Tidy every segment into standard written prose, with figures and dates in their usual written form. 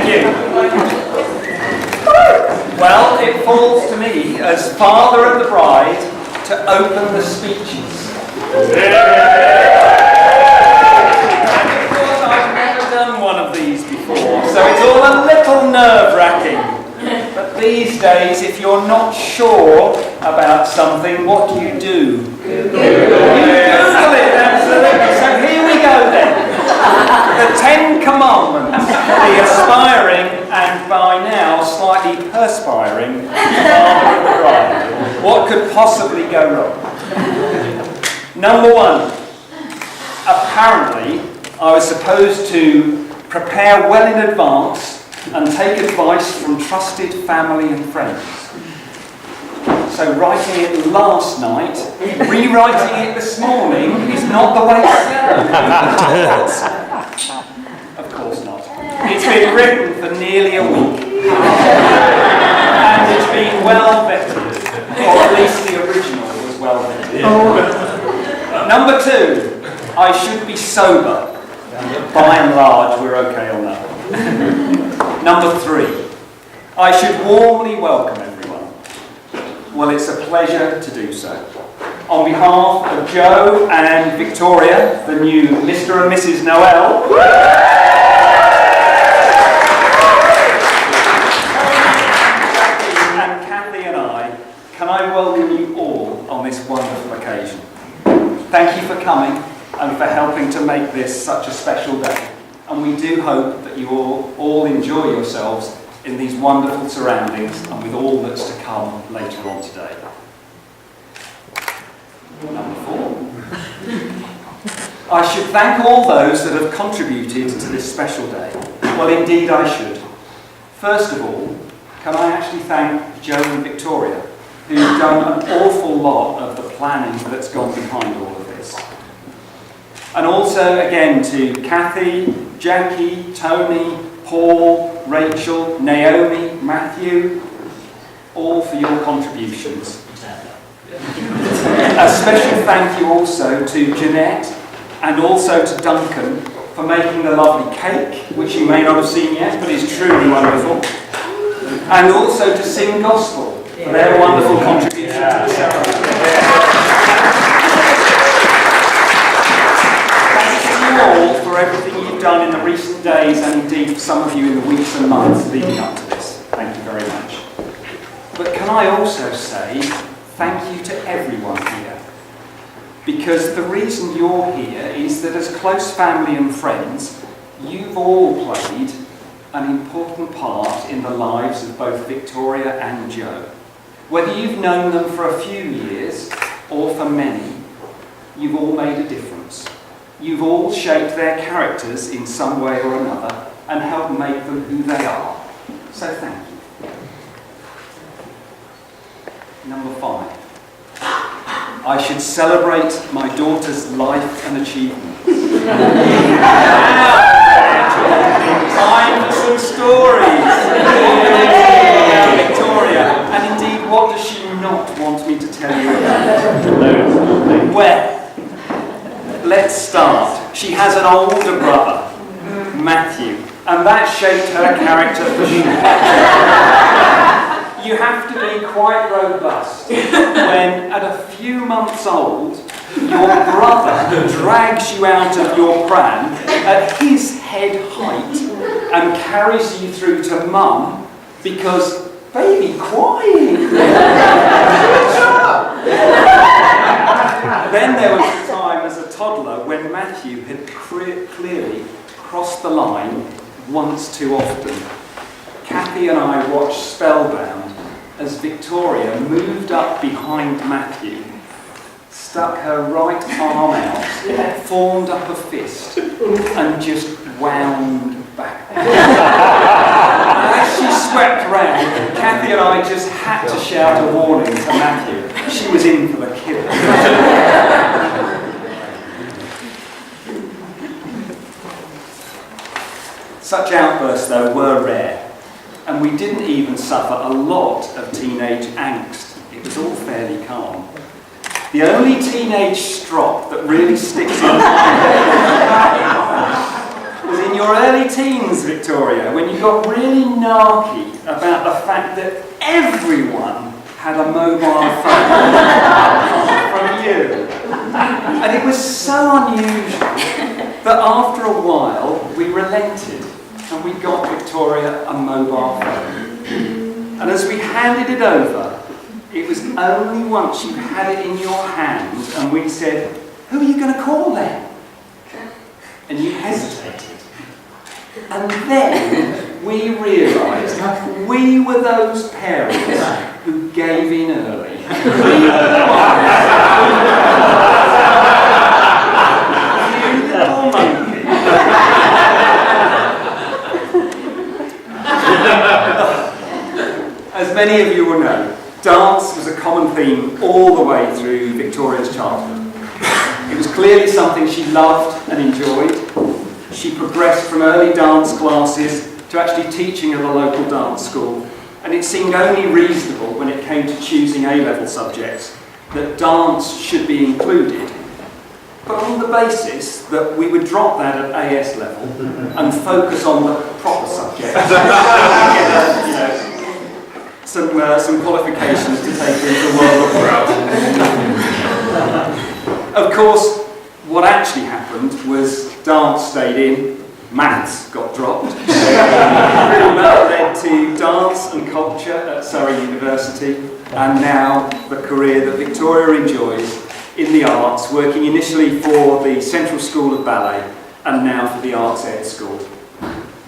you. Well, it falls to me as father of the bride to open the speeches. And of course, I've never done one of these before, so it's all a little nerve-wracking. But these days, if you're not sure about something, what do? You Google it, absolutely. So here we go then. The 10 Commandments, the aspiring and by now slightly perspiring father of the bride. What could possibly go wrong? Number 1. Apparently, I was supposed to prepare well in advance and take advice from trusted family and friends. So writing it last night, rewriting it this morning is not the way to go. Of course not. It's been written for nearly a week. And it's been well vetted. Or at least the original was well vetted. Number 2, I should be sober. By and large, we're okay on that. Number 3, I should warmly welcome everyone. Well, it's a pleasure to do so. On behalf of Joe and Victoria, the new Mr. and Mrs. Noel, and Kathy and I, can I welcome you all on this wonderful occasion. Thank you for coming and for helping to make this such a special day. And we do hope that you all enjoy yourselves in these wonderful surroundings and with all that's to come later on today. Number 4. I should thank all those that have contributed to this special day. Well, indeed I should. First of all, can I actually thank Joe and Victoria, who've done an awful lot of the planning that's gone behind all of this. And also, again, to Kathy, Jackie, Tony, Paul, Rachel, Naomi, Matthew, all for your contributions. A special thank you also to Jeanette and also to Duncan for making the lovely cake, which you may not have seen yet, but is truly wonderful. And also to Sing Gospel for their wonderful contribution to the ceremony. All for everything you've done in the recent days and indeed for some of you in the weeks and months leading up to this. Thank you very much. But can I also say thank you to everyone here, because the reason you're here is that as close family and friends, you've all played an important part in the lives of both Victoria and Joe. Whether you've known them for a few years or for many, you've all made a difference. You've all shaped their characters in some way or another and helped make them who they are. So thank you. Number 5. I should celebrate my daughter's life and achievements. Time for some stories. Victoria. And indeed, what does she not want me to tell you about? Well, let's start. She has an older brother, Matthew, and that shaped her character for sure. You have to be quite robust when, at a few months old, your brother drags you out of your pram at his head height and carries you through to Mum because baby crying. Then there was a time as a toddler when Matthew had clearly crossed the line once too often. Kathy and I watched spellbound as Victoria moved up behind Matthew, stuck her right arm out, formed up a fist, and just wound back. As she swept round, Kathy and I just had to shout a warning to Matthew. She was in for the kill. Such outbursts, though, were rare, and we didn't even suffer a lot of teenage angst. It was all fairly calm. The only teenage strop that really sticks in my head was in your early teens, Victoria, when you got really narky about the fact that everyone had a mobile phone from you. And it was so unusual that after a while we relented and we got Victoria a mobile phone. And as we handed it over, it was only once you had it in your hand and we said, "Who are you going to call then?" And you hesitated. And then we realised we were those parents who gave in early. We were the ones. You little monkey. As many of you will know, dance was a common theme all the way through Victoria's childhood. It was clearly something she loved and enjoyed. She progressed from early dance classes to actually teaching at a local dance school, and it seemed only reasonable when it came to choosing A-level subjects that dance should be included, but on the basis that we would drop that at AS level and focus on the proper subjects. Some qualifications to take into the world of growth. Of course, what actually happened was dance stayed in, maths got dropped. That led to dance and culture at Surrey University, and now the career that Victoria enjoys in the arts, working initially for the Central School of Ballet and now for the Arts Ed School.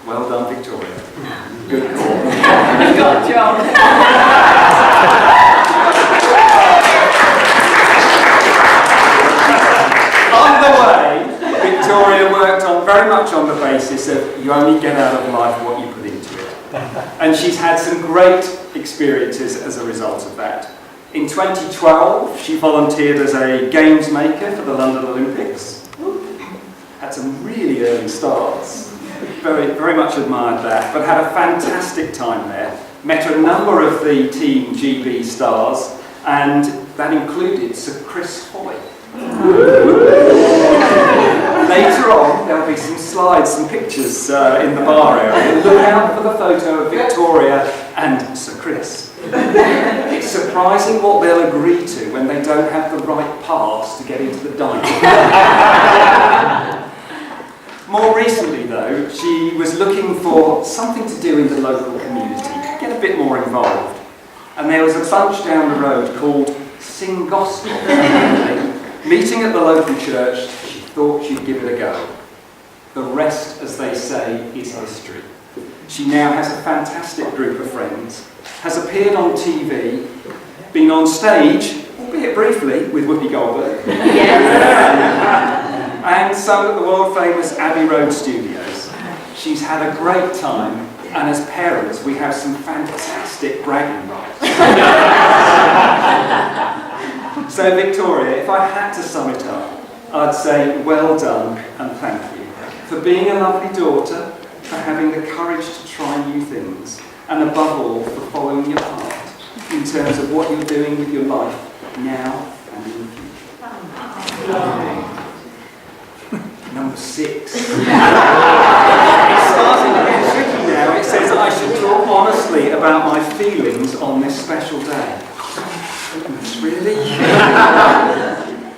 Well done, Victoria. Good call. Good job. On the way, Victoria worked very much on the basis of you only get out of life what you put into it. And she's had some great experiences as a result of that. In 2012, she volunteered as a games maker for the London Olympics. Had some really early starts. Very, very much admired that, but had a fantastic time there. Met a number of the Team GB stars, and that included Sir Chris Hoy. Later on, there'll be some slides, some pictures in the bar area. Look out for the photo of Victoria and Sir Chris. It's surprising what they'll agree to when they don't have the right pass to get into the dining. More recently, though, she was looking for something to do in the local community, get a bit more involved. And there was a bunch down the road called Sing Gospel. Meeting at the local church, she thought she'd give it a go. The rest, as they say, is history. She now has a fantastic group of friends, has appeared on TV, been on stage, albeit briefly, with Whoopi Goldberg. And sung at the world-famous Abbey Road Studios. She's had a great time, and as parents, we have some fantastic bragging rights. So, Victoria, if I had to sum it up, I'd say well done and thank you for being a lovely daughter, for having the courage to try new things, and above all, for following your heart in terms of what you're doing with your life now and in the future. Number 6. It's starting to get tricky now. It says I should talk honestly about my feelings on this special day. Really?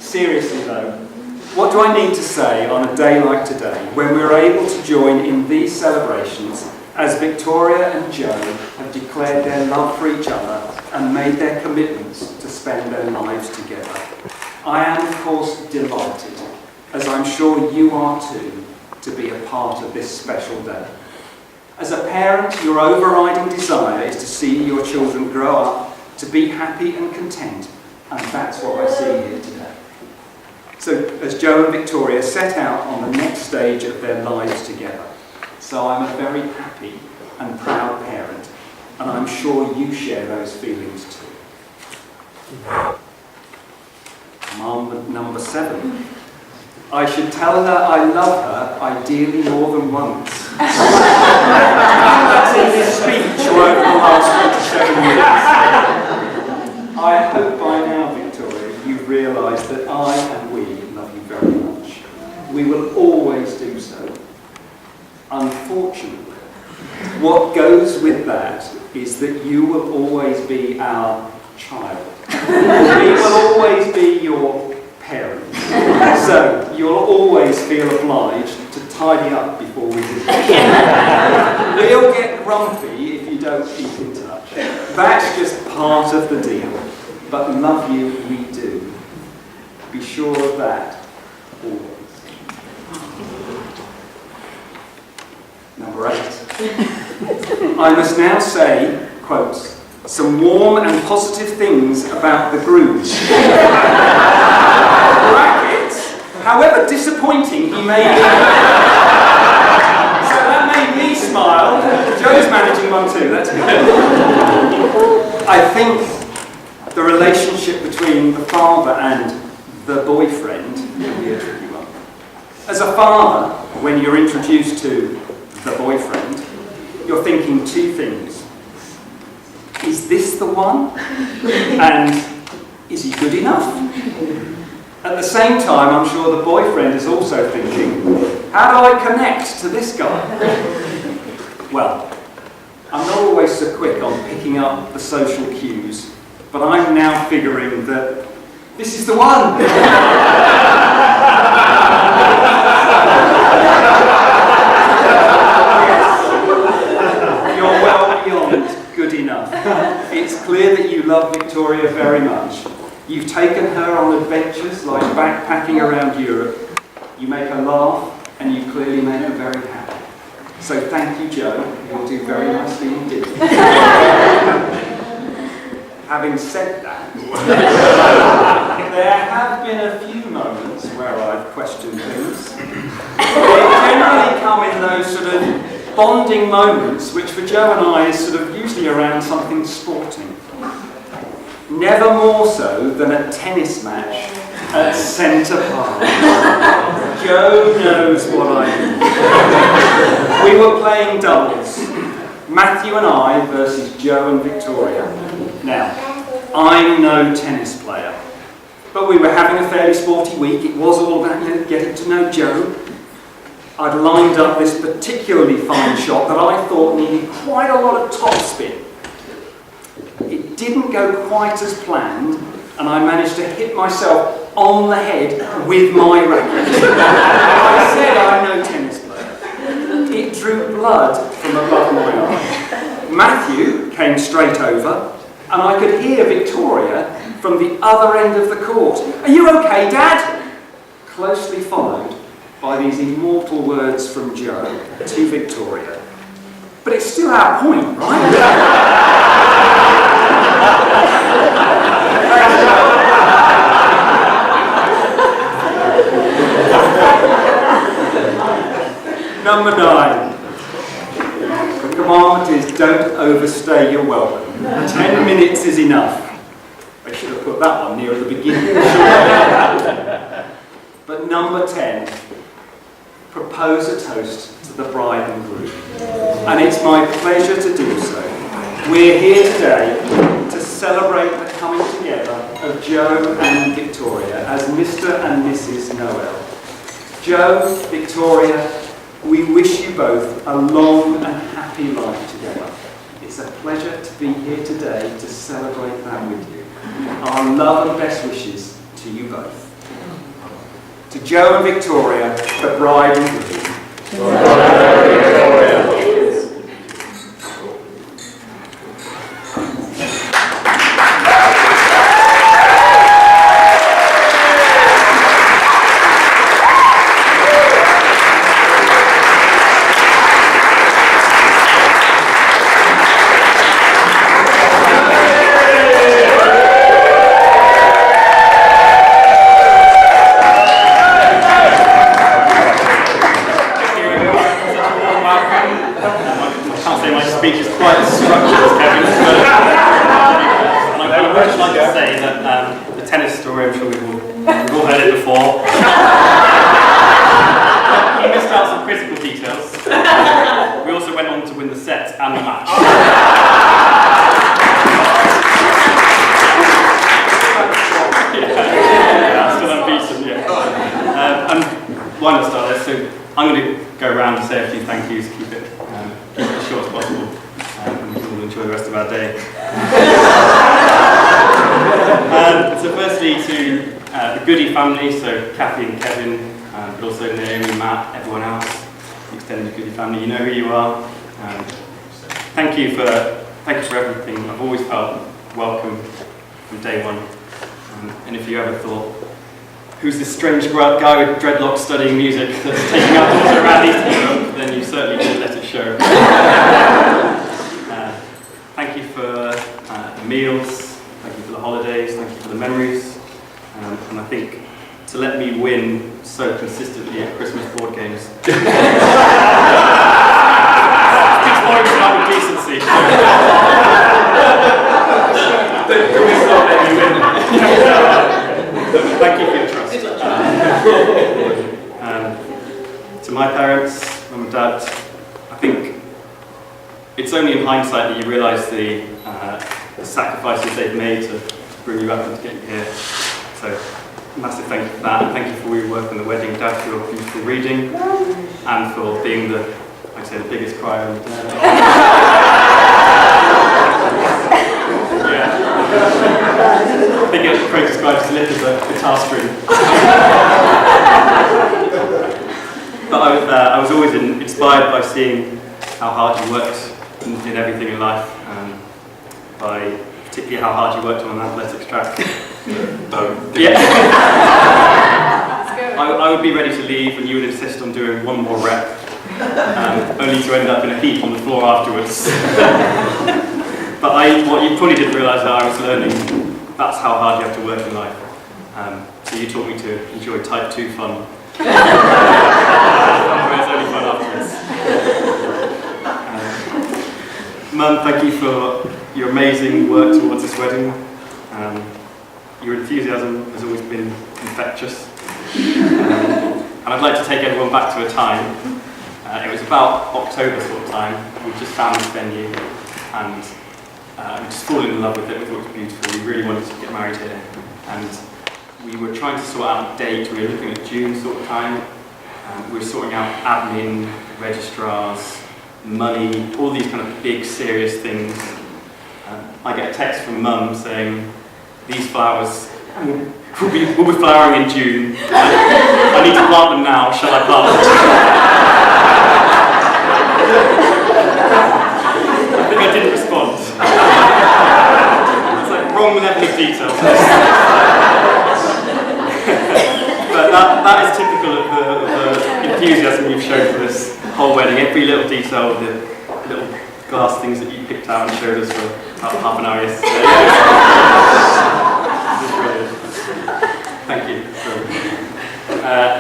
Seriously though, what do I need to say on a day like today when we're able to join in these celebrations as Victoria and Joe have declared their love for each other and made their commitments to spend their lives together? I am, of course, delighted, as I'm sure you are too, to be a part of this special day. As a parent, your overriding desire is to see your children grow up to be happy and content, and that's what I see here today. So, as Joe and Victoria set out on the next stage of their lives together, so I'm a very happy and proud parent, and I'm sure you share those feelings too. Number 7. I should tell her I love her, ideally more than once. That's in this speech over the last 27 years. I hope by now, Victoria, you've realised that I and we love you very much. We will always do so. What goes with that is that you will always be our child. We will always be your parent. So you'll always feel obliged to tidy up before we do. We'll get grumpy if you don't keep in touch. That's just part of the deal. But love you, we do. Be sure of that always. Number 8. I must now say, quotes, some warm and positive things about the groom. Brackets, however disappointing he may be. So that made me smile. Joe's managing one too, that's good. I think the relationship between the father and the boyfriend will be a tricky one. As a father, when you're introduced to the boyfriend, you're thinking two things. Is this the one? And is he good enough? At the same time, I'm sure the boyfriend is also thinking, how do I connect to this guy? Well, I'm not always so quick on picking up the social cues, but I'm now figuring that this is the one. You're well beyond good enough. It's clear that you love Victoria very much. You've taken her on adventures like backpacking around Europe. You make her laugh, and you clearly make her very happy. So thank you, Joe. You'll do very nicely indeed. Having said that, there have been a few moments where I've questioned things. They generally come in those sort of bonding moments, which for Joe and I is sort of usually around something sporting. Never more so than a tennis match at Centre Park. Joe knows what I mean. We were playing doubles. Matthew and I versus Joe and Victoria. Now, I'm no tennis player, but we were having a fairly sporty week. It was all about getting to know Joe. I'd lined up this particularly fine shot that I thought needed quite a lot of topspin. It didn't go quite as planned, and I managed to hit myself on the head with my racket. I said I'm no tennis player. It drew blood from above my eye. Matthew came straight over, and I could hear Victoria from the other end of the court. Are you okay, Dad? Closely followed by these immortal words from Joe to Victoria. But it's still our point, right? Number 9. The commandment is don't overstay your welcome. 10 minutes is enough. I should have put that one near at the beginning. But number 10. Propose a toast to the bride and groom. And it's my pleasure to do so. We're here today to celebrate the coming together of Joe and Victoria as Mr. and Mrs. Noel. Joe, Victoria, we wish you both a long and happy life together. It's a pleasure to be here today to celebrate that with you. Our love and best wishes to you both. To Joe and Victoria, the bride and groom. Why not start this? So I'm going to go around and say a few thank yous, keep it as short as possible. enjoy the rest of our day. So firstly to the Goody family, so Kathy and Kevin, but also Naomi, Matt, everyone else, the extended Goody family, you know who you are. Thank you for everything. I've always felt welcome from day one. And if you ever thought, who's this strange guy with dreadlocks studying music that's taking our daughter around Eastern, then you certainly did let it show. Thank you for the meals, thank you for the holidays, thank you for the memories, and I think to let me win so consistently at Christmas board games. Speaks volumes about the decency. Thank you for your trust. To my parents, mum and dad, I think it's only in hindsight that you realise the sacrifices they've made to bring you up and to get you here. So, massive thank you for that, and thank you for all your work on the wedding, Dad, for your beautiful reading, and for being the, I'd say, the biggest crier on the day. I think it Craig describes his lip as a guitar string. But I was always inspired by seeing how hard you worked in everything in life, by particularly how hard you worked on an athletics track. Yeah. I would be ready to leave and you would insist on doing one more rep, only to end up in a heap on the floor afterwards. But what you probably didn't realise that I was learning, that's how hard you have to work in life. So you taught me to enjoy type 2 fun. Where it's only fun afterwards. Mum, thank you for your amazing work towards this wedding. Your enthusiasm has always been infectious. And I'd like to take everyone back to a time. It was about October sort of time. We just found this venue and we just fallen in love with it. We thought it was beautiful. We really wanted to get married here. And we were trying to sort out a date. We were looking at June sort of time. We were sorting out admin, registrars, money, all these kind of big, serious things. I get a text from Mum saying, these flowers will be flowering in June. I need to plant them now. Shall I plant them? I think I didn't respond. It's like wrong level of detail. But that is typical of the enthusiasm you've shown for this whole wedding. Every little detail of the little glass things that you picked out and showed us for about half an hour yesterday. Thank you.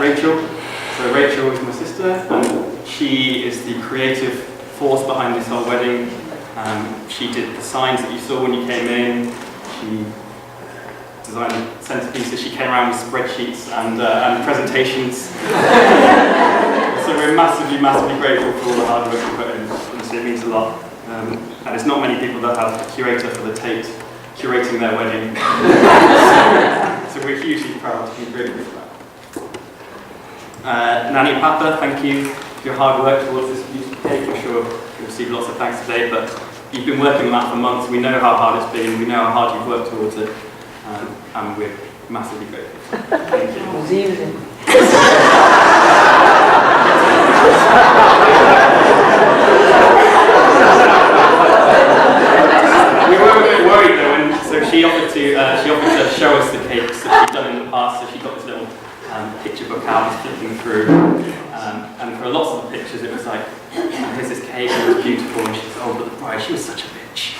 Rachel. So Rachel is my sister, and she is the creative force behind this whole wedding. She did the signs that you saw when you came in. She designed the centerpieces. She came around with spreadsheets and presentations. So we're massively, massively grateful for all the hard work you put in. Honestly, it means a lot. And it's not many people that have a curator for the Tate curating their wedding. So we're hugely proud to be grateful for that. Nanny and Papa, thank you for your hard work towards this beautiful cake. I'm sure you'll receive lots of thanks today, but you've been working on that for months. We know how hard it's been, we know how hard you've worked towards it, and we're massively grateful. Thank you. It was easy. We were a bit worried though, and so she offered to show us the cakes that she'd done in the past. So she got this little picture book out, was flipping through, and for lots of the pictures it was like, here's this cake, and it was beautiful, and she said, oh, but the bride, she was such a bitch.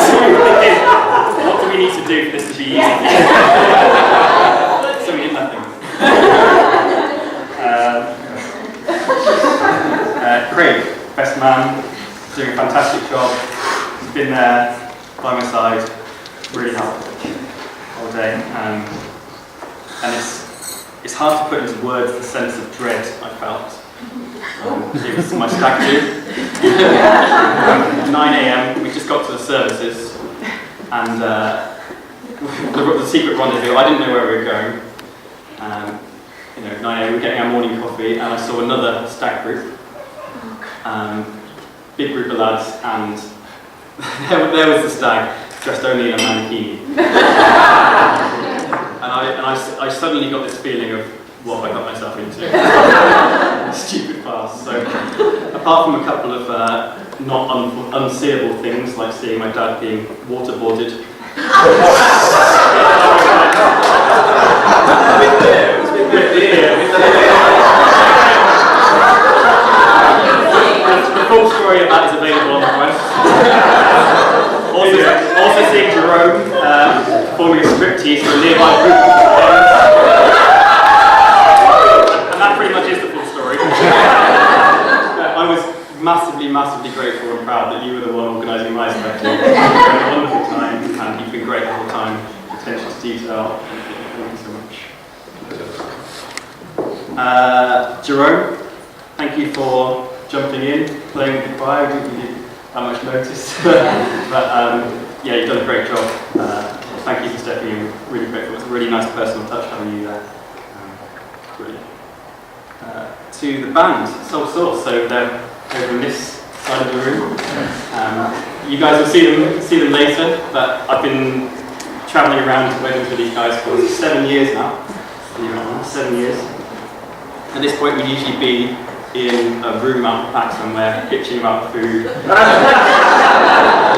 So we were thinking, what do we need to do for this to be easy? So we did nothing. Craig, best man, doing a fantastic job. He's been there by my side, really helped all day. And it's hard to put into words the sense of dread I felt. It was my stag do. 9 a.m. we just got to the services, and the secret rendezvous. I didn't know where we were going. 9 a.m. we were getting our morning coffee, and I saw another stag group. big group of lads, and there was the stag, dressed only in a mankini. and I suddenly got this feeling of what I got myself into. Stupid farce. So, apart from a couple of not unseeable things, like seeing my dad being waterboarded. The full story of that is available on the quest. Also seeing Jerome performing a striptease for a nearby group of friends. And that pretty much is the full story. I was massively grateful and proud that you were the one organising my spectacle. It's been a wonderful time, and you've been great the whole time. Attention to detail. Thank you so much. Jerome, thank you for jumping in, playing with the choir. I didn't give you that much notice, but yeah, you've done a great job. Thank you for stepping in. Really grateful. It's a really nice personal touch having you there. Brilliant. To the band, Soul Source. So they're over in this side of the room. You guys will see them later, but I've been travelling around to weddings with these guys for 7 years now. 7 years. At this point, we'd usually be in a room out the back somewhere, bitching about food. Or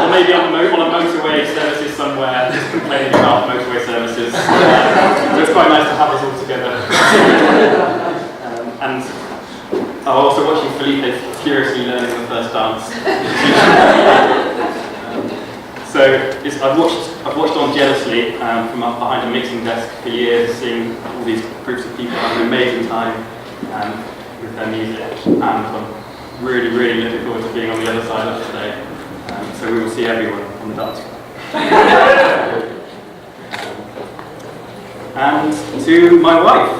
maybe on a motorway services somewhere, just complaining about motorway services. So it's quite nice to have us all together. And I'm also watching Felipe furiously learning the first dance. So I've watched on jealously from up behind a mixing desk for years, seeing all these groups of people having an amazing time with their music, and I'm really looking forward to being on the other side of it today. So we will see everyone on the dance floor. And to my wife.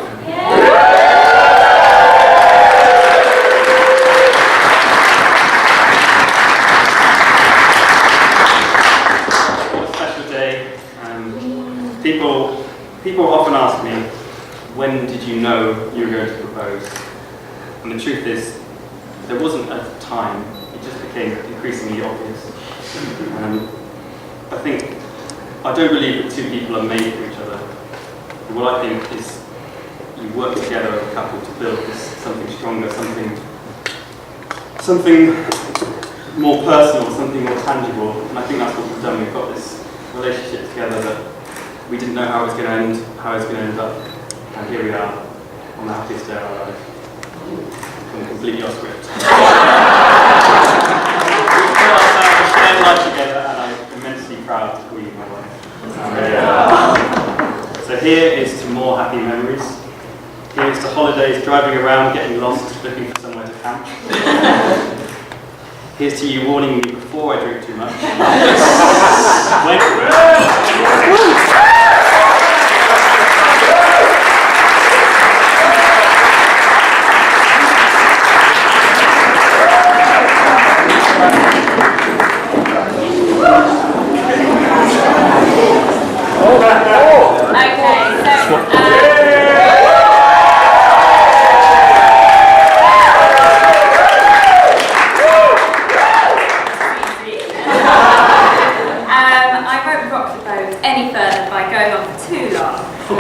People often ask me, when did you know you were going to propose? And the truth is, there wasn't a time, it just became increasingly obvious. I don't believe that two people are made for each other. What I think is, you work together as a couple to build this something stronger, something more personal, something more tangible. And I think that's what we've done. We've got this relationship together that we didn't know how it was going to end, how it was going to end up, and here we are on the happiest day of our life. I'm completely off script. We shared life together, and I'm immensely proud to call you my wife. So here is to more happy memories. Here is to holidays, driving around, getting lost, looking for somewhere to camp. Here's to you warning me before I drink too much.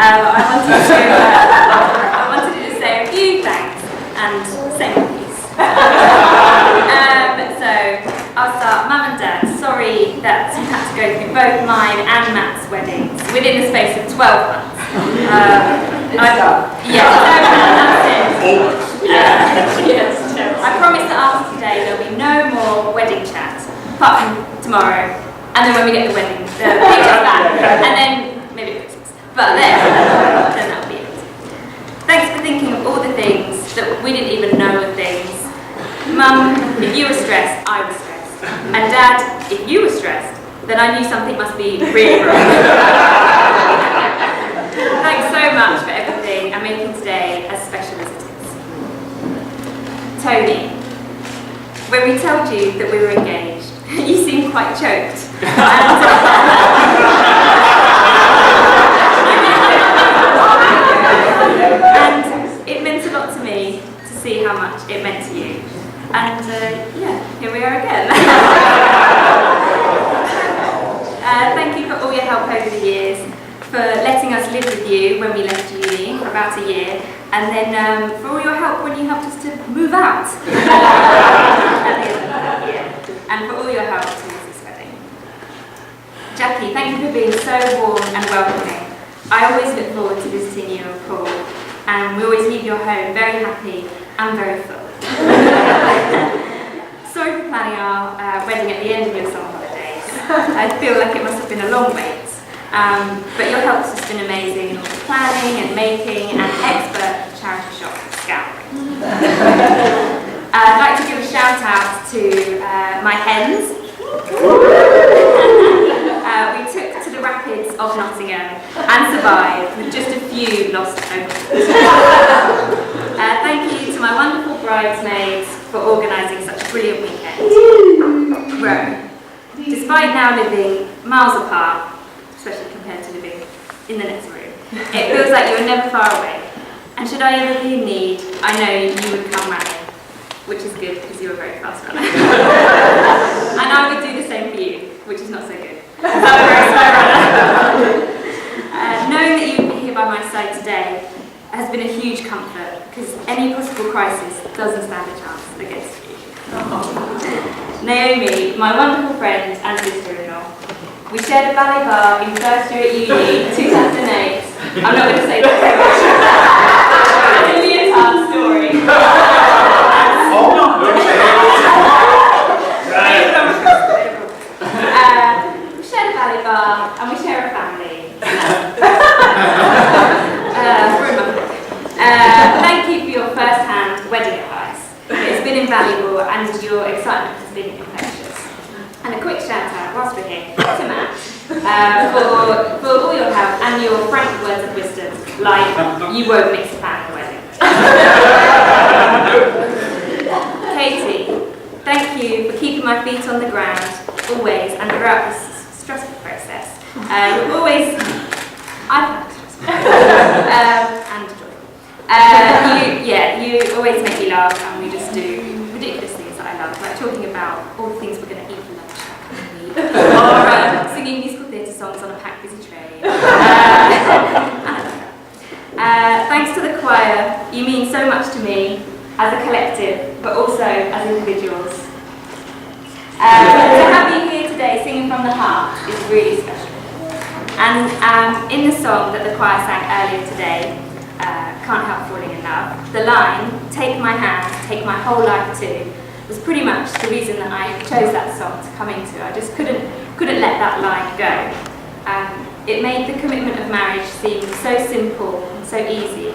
I wanted to say a few thanks and say my piece. So I'll start. Mum and Dad, sorry that you had to go through both mine and Matt's weddings within the space of 12 months. I promise that after today there'll be no more wedding chat, apart from tomorrow, and then when we get the wedding, the pictures back, and then maybe Christmas. But then that'll be it. Thanks for thinking of all the things that we didn't even know were things. Mum, if you were stressed, I was stressed. And Dad, if you were stressed, then I knew something must be really wrong. Thanks so much for everything and making today as special as it is. Tony, when we told you that we were engaged, you seemed quite choked. And it meant a lot to me to see how much it meant to you. And yeah, here we are again. Thank you for all your help over the years, for letting us live with you when we left uni for about a year, and then for all your help when you helped us to move out at the end of that year, and for all your help towards this wedding. Jackie, thank you for being so warm and welcoming. I always look forward to visiting you and Paul, and we always leave your home very happy and very full. Sorry for planning our wedding at the end of your summer holidays. I feel like it must have been a long wait. But your help has been amazing in all the planning and making and expert charity shop scouring. I'd like to give a shout out to my hens. We took to the rapids of Nottingham and survived with just a few lost openings. Thank you to my wonderful bridesmaids for organising such a brilliant weekend. Rome, despite now living miles apart, especially compared to living in the next room, it feels like you are never far away. And should I ever be in need, I know you would come round, which is good because you're a very fast runner. And I would do the same for you, which is not so good. I'm a very slow runner. Knowing that you would be here by my side today has been a huge comfort, because any possible crisis doesn't stand a chance against you. Naomi, my wonderful friend and sister-in-law. We shared a ballet bar in first year at uni, 2008. I'm not going to say that too much. It's a leotard story. We shared a ballet bar and we share a family. Thank you for your first-hand wedding advice. It's been invaluable and your excitement has been infectious. And a quick shout out whilst we're here to Matt for all your help and your frank words of wisdom, like you won't mix a fan at the wedding. Katie, thank you for keeping my feet on the ground always and throughout this stressful process. You've always, I've had and you always make me laugh, and we just do ridiculous things that I love, like talking about all the things we're going to eat for lunch that coming week, or singing musical theatre songs on a packed busy train. Thanks to the choir, you mean so much to me as a collective, but also as individuals. To have you here today singing from the heart is really special. And in the song that the choir sang earlier today, Can't Help Falling in Love, the line, take my hand, take my whole life too, was pretty much the reason that I chose that song to come into. I just couldn't let that line go. It made the commitment of marriage seem so simple, so easy,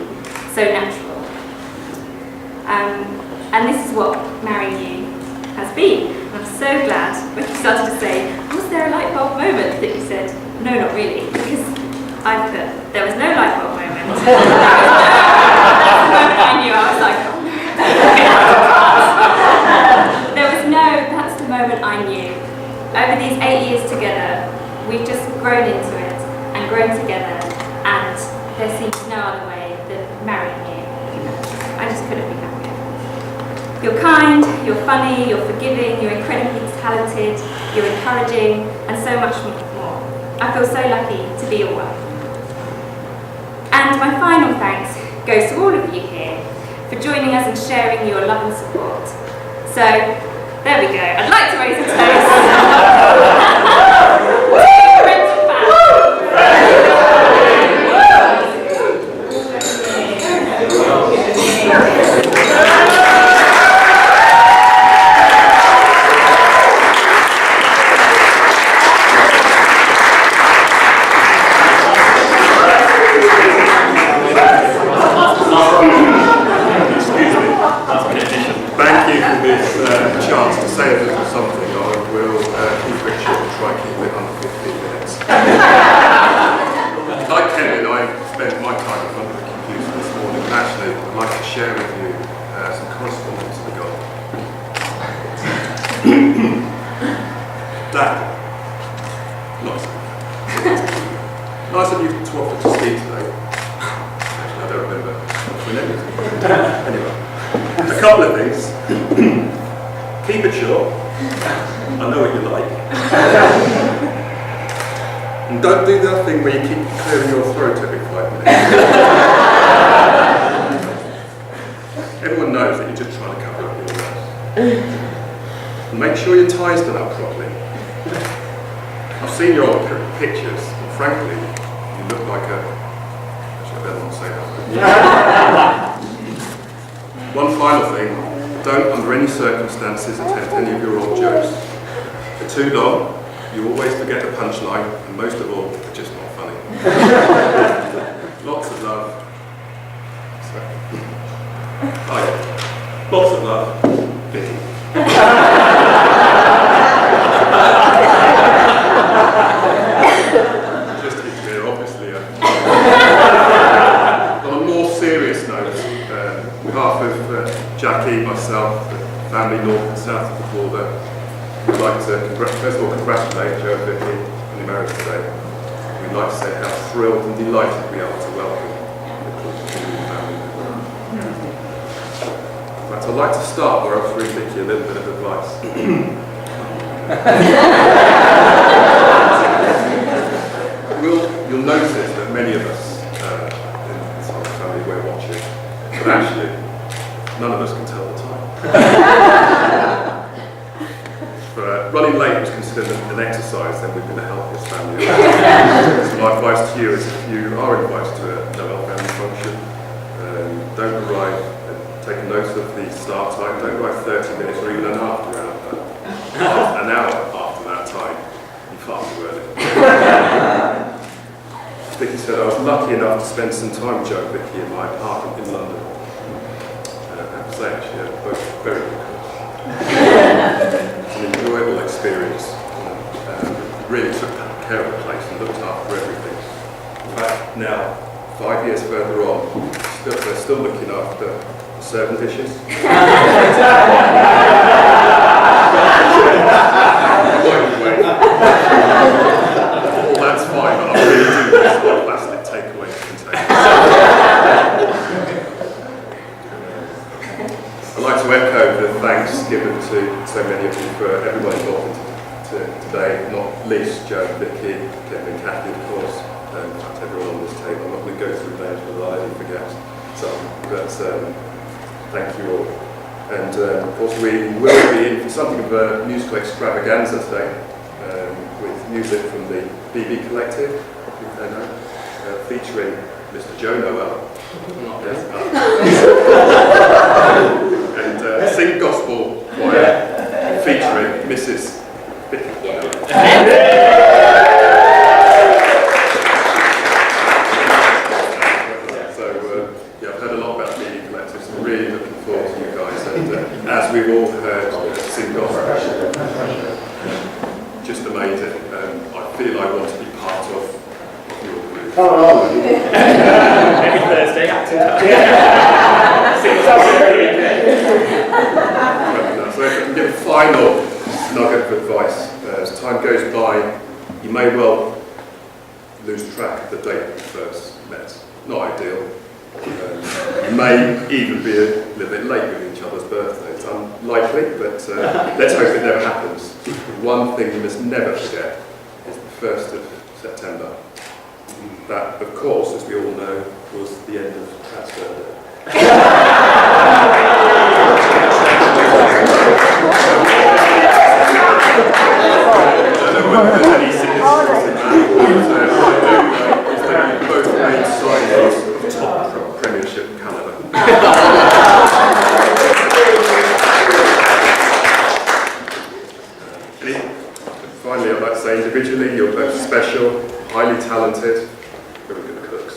so natural. And this is what marrying you has been. And I'm so glad when you started to say, was there a light bulb moment, that you said, no, not really, because I put, there was no light bulb moment. That's the moment I knew, I was like, oh no. That's the moment I knew. Over these 8 years together, we've just grown into it and grown together, and there seems no other way than marrying you. I just couldn't be happier. You're kind, you're funny, you're forgiving, you're incredibly talented, you're encouraging, and so much more. I feel so lucky to be your wife. And my final thanks goes to all of you here for joining us and sharing your love and support. So, there we go. I'd like to raise a toast. Friends and Thank you for this chance to say a little something. I will keep it short and try to keep it under 15 minutes. Like Kevin, I spent my time in front of the computer this morning, and actually I'd like to share with you some correspondence we got. Dad, nice of you to offer to speak today. Actually, I don't remember. Anyway. A couple of things. Keep it short. I know what you like. And don't do that thing where you keep clearing your throat every 5 minutes. Everyone knows that you're just trying to cover up your nose. And make sure your tie's done up properly. I've seen your old pictures, and frankly, you look like a... Actually, I better not say that. One final thing, don't under any circumstances attempt any of your old jokes. They're too long, you always forget the punchline, and most of all, they're just not funny. Lots of love. Oh yeah. Lots of love, Vicky. Just to be clear, obviously. On a more serious note, on behalf of Jackie, myself, the family north and south of the border, we'd like to first of all congratulate Joe and Vicky on their marriage today. We'd like to say how thrilled and delighted we are to welcome the new family. In fact, I'd like to start where I was reading Vicky a little bit of advice. You'll notice that many of us in this whole family we're watching, but actually none of us can tell the time. Running late was considered an exercise, then we've been to help this family. So my advice to you is if you are invited to a Noel family function, don't arrive, take a note of the start time, don't arrive 30 minutes or even an hour after that time, you're far too early. Vicky said I was lucky enough to spend some time with Joe and Vicky in my apartment in London. I have to say actually, they're both very good cooks. It's an enjoyable experience. Really took care of the place and looked after everything. In fact, now, 5 years further on, they're still looking after the serving dishes. Well, that's fine, but I really do miss my plastic takeaway containers. I'd like to echo the thanks given to so many of you for everyone involved today, not least Joe, Vicky, Kevin and Kathy, of course, and in fact everyone on this table. I'm not going to go through names because I didn't forget some, but thank you all. And of course we will be in for something of a musical extravaganza today, with music from the BB Collective, you know, featuring Mr. Joe Noel. Yes. And Sing Gospel Choir featuring Mrs. Vicky. So I've heard a lot about BB Collective, so I'm really looking forward to you guys. And as we've all heard, Sing Gospel, just amazing. I feel I want to be part of your group. Every Thursday, acting. So if I can give a final nugget of advice, as time goes by, you may well lose track of the date that you first met. Not ideal. You may even be a little bit late with each other's birthdays. Unlikely, but let's hope it never happens. One thing you must never forget is the 1st of September. That, of course, as we all know, was the end of Transfer Day. I don't know whether there's any significance in that. Is that you both made signings of top Premiership Canada. Finally, I'd like to say individually, you're both special, highly talented, very good cooks,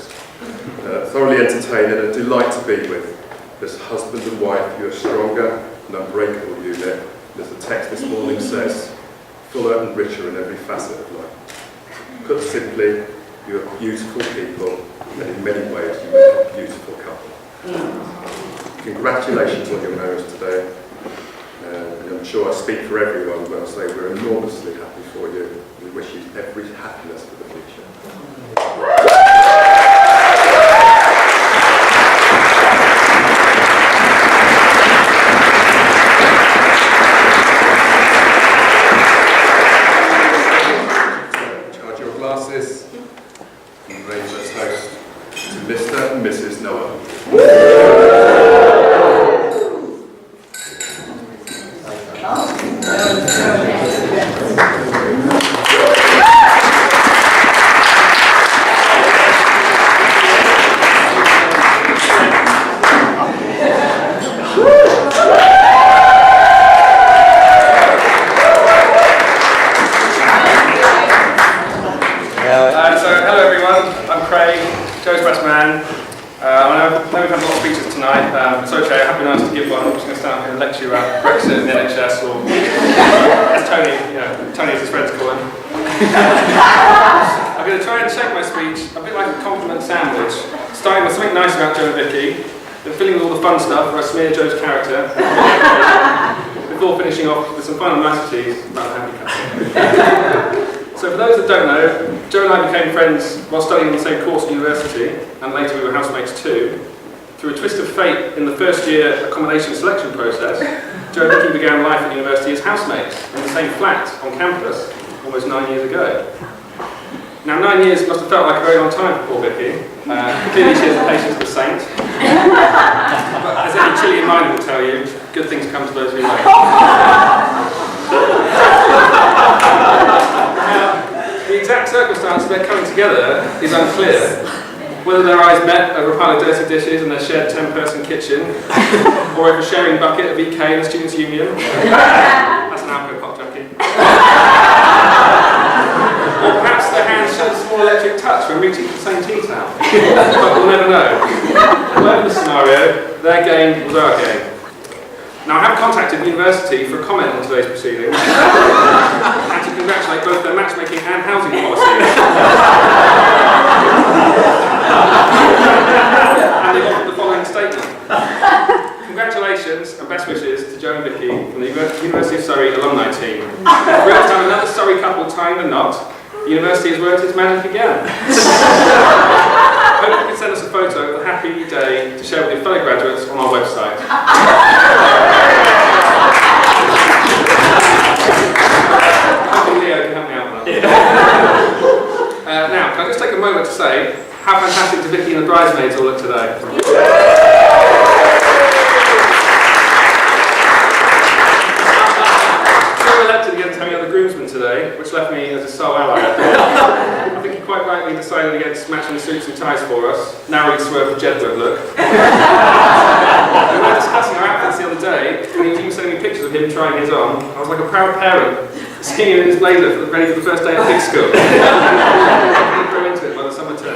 thoroughly entertaining and a delight to be with. As husband and wife, you're a stronger and unbreakable unit. And as the text this morning says, fuller and richer in every facet of life. Put simply, you are beautiful people, and in many ways you make a beautiful couple. Congratulations on your marriage today. And I'm sure I speak for everyone when I say we're enormously happy for you. We wish you every happiness for the future. Dan. I know we've had a lot of speeches tonight. It's okay, I have been asked to give one. I'm just going to stand up here and lecture about Brexit and the NHS, or as Tony as his friends call him. I'm going to try and shape my speech a bit like a compliment sandwich, starting with something nice about Joe and Vicky, then filling with all the fun stuff where I smear Joe's character, before finishing off with some final niceties about the happy couple. So for those that don't know, Joe and I became friends while studying in the same course at university, and later we were housemates too. Through a twist of fate in the first year accommodation selection process, Joe and Vicky began life at university as housemates in the same flat on campus almost 9 years ago. Now 9 years must have felt like a very long time for poor Vicky. Clearly she has the patience of a saint. But as any Chilean miner will tell you, good things come to those who wait. Now, the exact circumstance of their coming together is unclear. Whether their eyes met over a pile of dirty dishes in their shared 10-person kitchen, or over a sharing bucket of EK in the Students' Union. That's an alcohol pot, Jackie. Or perhaps their hands shared a small electric touch when reaching for the same tea towel. But we'll never know. Whatever the scenario, their game was our game. Now, I have contacted the university for a comment on today's proceedings and to congratulate both their matchmaking and housing policies. And they offered the following statement. Congratulations and best wishes to Joe and Vicky from the University of Surrey alumni team. We're able to have another Surrey couple tying the knot. The university has worked its magic again. Hope you can send us a photo of the happy day to share with your fellow graduates on our website. Hopefully Leo can help me out with that. Now, can I just take a moment to say how fantastic do Vicky and the bridesmaids all look today? So elected against any other groomsmen today, which left me as a sole ally. I think he quite rightly decided against matching suits and ties for us, narrowly swerved the Jedward look. We were discussing our outfits the other day, and he was even sending me pictures of him trying his on. I was like a proud parent, seeing him in his blazer ready for the first day at big school. I grew into it by the summer term.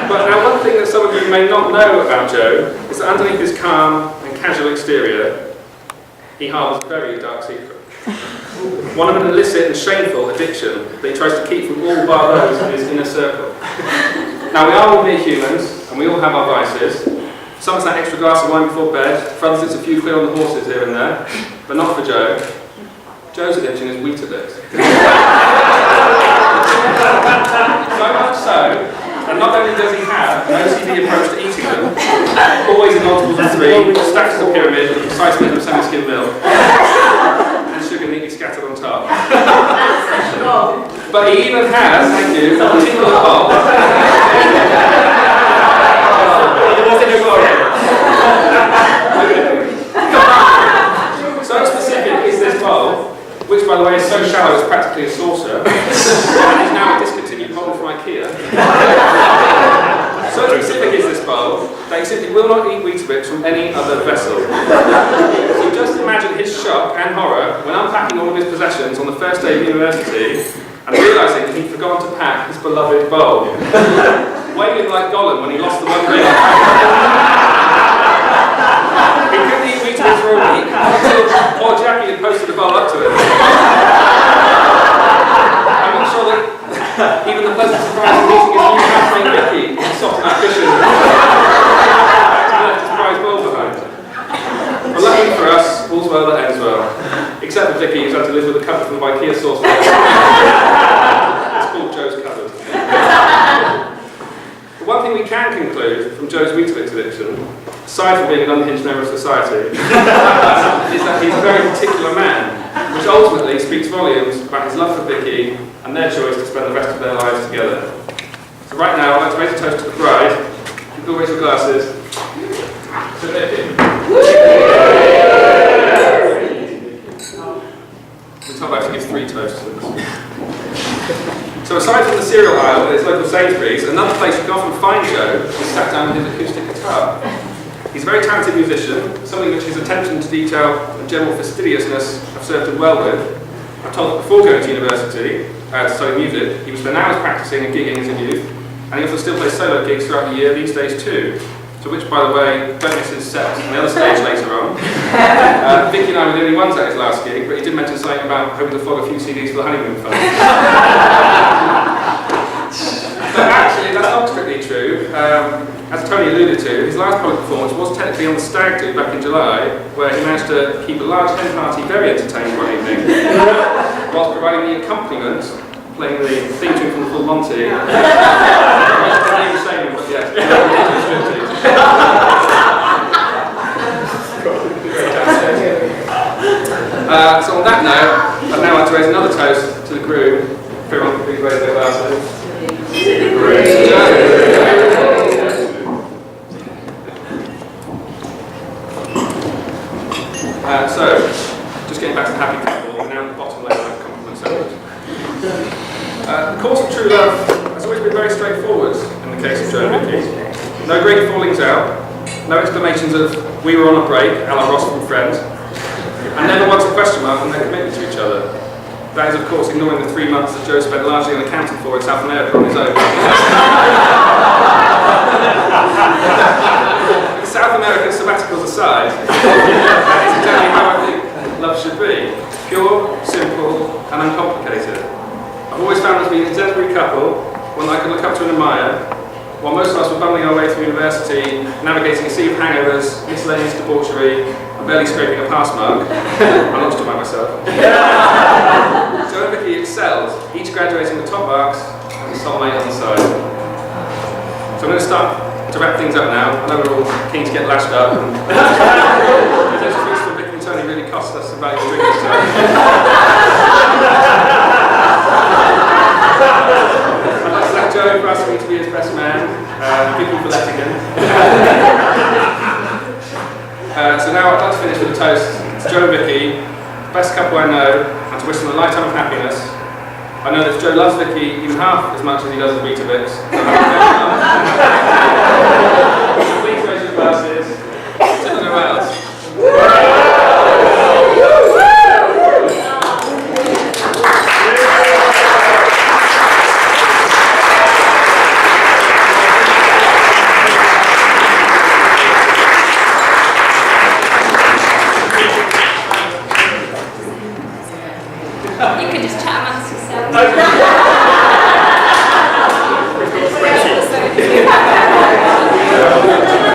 But now one thing that some of you may not know about Joe is that underneath his calm and casual exterior, he harbours a very dark secret. One of an illicit and shameful addiction that he tries to keep from all bar those in his inner circle. Now we are all mere humans, and we all have our vices. Some it's that extra glass of wine before bed, for others it's a few quid on the horses here and there, but not for Joe. Joe's addiction is Weetabix. So much so, and not only does he have an OCD approach to eating them, always in multiples of 3, stacked as a pyramid with a precise measure of semi-skim milk, and sugar neatly scattered on top. But he even has, thank you, a particular bowl. So specific is this bowl, which by the way is so shallow it's practically a saucer, and is now a discontinued model from IKEA. So specific is this bowl that he simply will not eat Weetabix from any other vessel. So just imagine his shock and horror when unpacking all of his possessions on the first day of university and realising that he'd forgotten to pack his beloved bowl. Wailing like Gollum when he lost the one ring. He couldn't eat Weetabix for a week until poor Jackie had posted the bowl up to him. I'm not sure that even the pleasant surprise of meeting his new housemate Vicky softened that cushion. He left his prize bowl behind. But luckily for us, all's well that ends well. Except for Vicky, who's had to live with a cupboard full of IKEA sauce. It's called Joe's cupboard. But one thing we can conclude from Joe's Weetabix addiction, aside from being an unhinged member of society, is that he's a very particular man, which ultimately speaks volumes about his love for Vicky and their choice to spend the rest of their lives together. So right now, I'd like to make a toast to the bride. You can all raise your glasses. To Vicky. The top actually gives 3 toasts. So aside from the cereal aisle at its local Sainsbury's, another place you can often find Joe is sat down with his acoustic guitar. He's a very talented musician, something which his attention to detail and general fastidiousness have served him well with. I'm told that before going to university, to study music. He would spend hours practicing and gigging as a youth, and he also still plays solo gigs throughout the year these days too. To which, by the way, don't miss his set on the other stage later on. Vicky and I were the only ones at his last gig, but he did mention something about hoping to flog a few CDs for the honeymoon fund. But actually, that's not strictly true. As Tony alluded to, his last public performance was technically on the Stag Do back in July, where he managed to keep a large hen party very entertained one evening, whilst providing the accompaniment, playing the theme tune from the Full Monty. But yes, so on that note, I'd now like to raise another toast to the groom. Everyone can please raise their glasses. So, just getting back to the happy couple, we're now at the bottom layer of compliment sandwich. The course of true love has always been very straightforward in the case of Joe and Vicky. No great fallings out, no exclamations of "we were on a break," a la Ross from Friends, and never once a question mark on their commitment to each other. That is, of course, ignoring the 3 months that Joe spent largely unaccounted for in South America on his own. South American sabbaticals aside, that is exactly how I think love should be. Pure, simple, and uncomplicated. I've always found us to be an exemplary couple, one that I could look up to and admire, while most of us were bumbling our way through university, navigating a sea of hangovers, miscellaneous debauchery, and barely scraping a pass mark. I'm not sure by myself. Joe and Vicky excelled, each graduating with top marks and a soulmate on the side. So I'm going to start to wrap things up now. I know we're all keen to get lashed up. And those drinks from Vicky and Tony really cost us some valuable drinks. So. I'd like to thank Joe for asking me to be his best man. Vicky for letting him. So now I'd like to finish with a toast to Joe and Vicky, best couple I know, and to wish them a lifetime of happiness. I know that Joe loves Vicky even half as much as he does the Weetabix. So please raise your glasses to the Noels. You can just chat amongst yourselves.